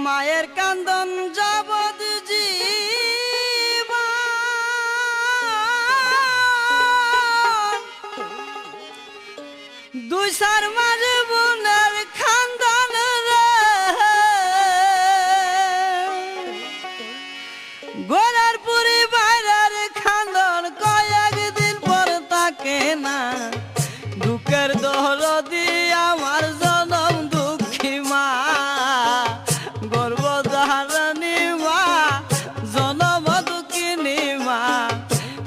মায়ের কান্দন যাবৎ জীবন, দুই সার মাঝে বোনের খান্দন রে, গোড়ার পুরি বাইরের খান্দন কয়েকদিন পর তাকে না, দুঃখের দরদি আমার জনম দুঃখী মা, গর্ভধারিণী মা, জনম দুঃখিনী মা,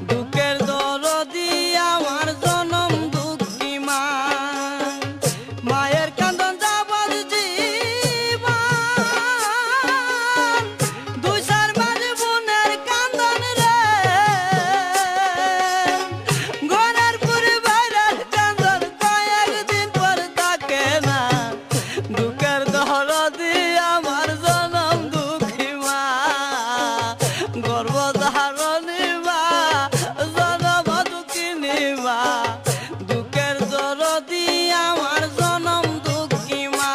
দুঃখের দরদি আমার জনম দুঃখী মা। মায়ের কান্দন যাবৎ জীবন, দুই চার মাঝে বোনের কান্দন রে, ঘরের পুরি বাইরের কান্দন কয়েকদিন পর তাকে না, দুঃখের দরদি আমার জনম দুঃখী মা, গর্ভধারিণী মা, জনম দুঃখিনী মা, দুঃখের দরদি আমার জনম দুঃখী মা।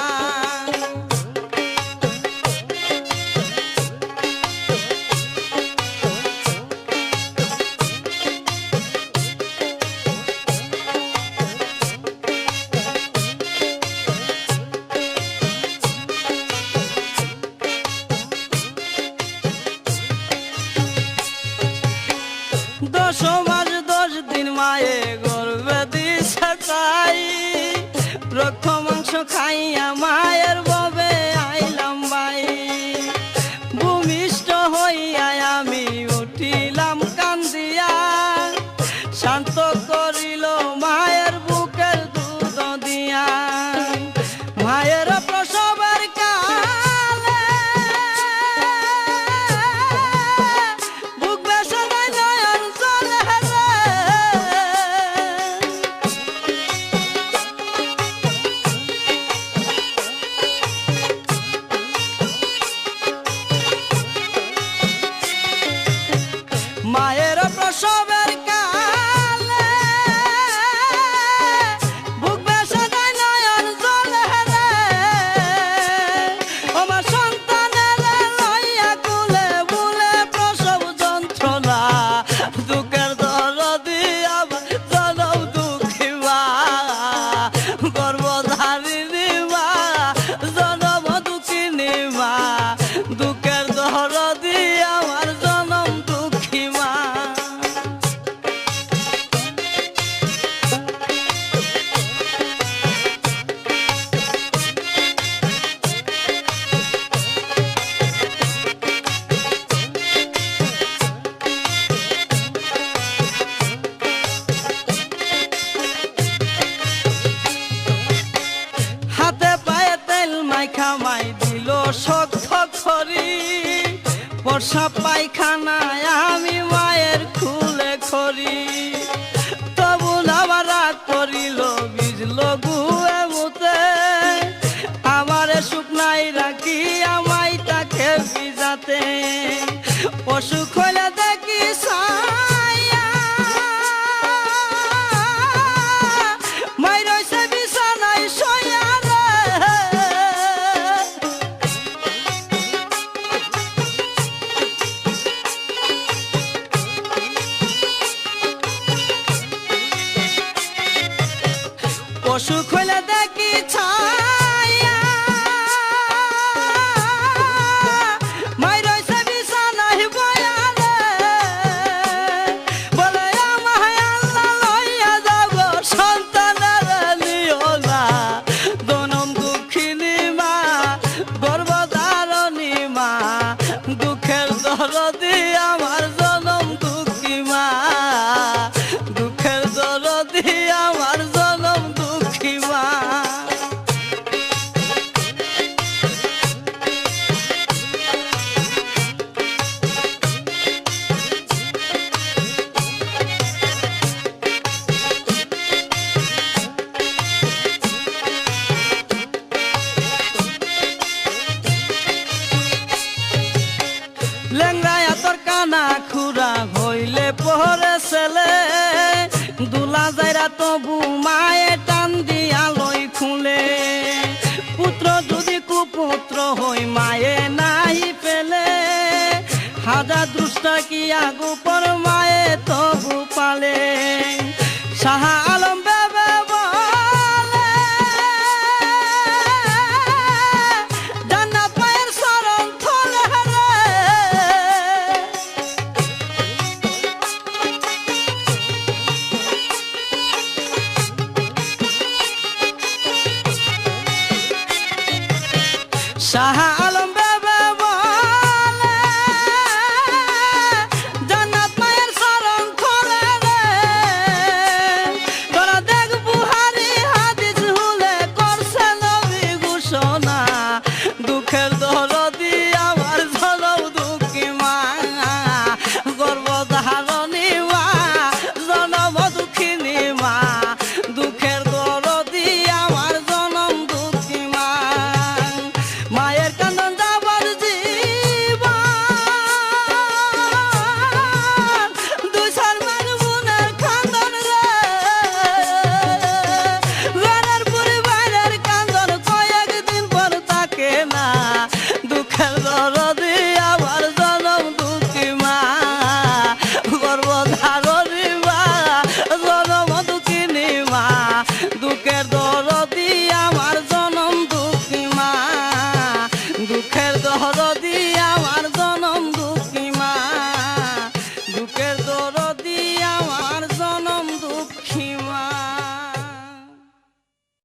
দশ মাস 10 দিন মায়ে গর্ভে দিছে তাই, রক্ত মাংস খাইয়া মায়ের ববে আইলাম বাই, ভূমিষ্ঠ হইয়া আমি উঠিলাম কান্দিয়া, শান্ত করিল মায়ের বুকের দুধ দিয়া, মায়ের প্রসবের কালে বুক বেসনায় নয়ন জলে রে, মায়ের প্রসবের কালে বুক বেসনায় নয়ন জলে রে, আমার সন্তানের লইয়া কুলে বুলে প্রসব যন্ত্রণা, দুঃখের দরদি আমার জনম দুঃখী মা, গর্ভধারিণী মা, জনম দুঃখিনী মা, দুঃখের দরদি আমার জনম দুঃখী মা। হাতে পায়ে তেল মাইখা মাই দিল শক্ত খড়ি, প্রসাব পায়খানায় আমি মায়ের খুলে খড়ি, তবু আবার রাগ করিল বিজল গুয়ে মুতে, আমারে শুকনাই রাখি আমাইটাকে ভিজাতে, অসুখ হইলে দেখি ছায়া, মাই রইছে বিছানায় শোয়া রে, অসুখ হইলে দেখি ছায়া, মাই রইছে বিছানায় বয়া রে, বলে আমায় আল্লাহ লইয়া যাব সন্তানের নিও না, জনম দুঃখিনী মা, গর্ভধারিণী মা, দুঃখের দরদি আমার জনম দুঃখী মা, দুঃখের দরদি আমার জনম দুঃখী মা। লেংরায়া তোর কানা খুরা হইলে পরে ছেলে, দুলা যাইরা তবু মায়ে টান দিয়া লই খুঁজে, লইয়া গোপন মায়ে তবু পালে শাহ আলম বেবে বলে জান্নাত মায়ের শরণ থলে রে শাহ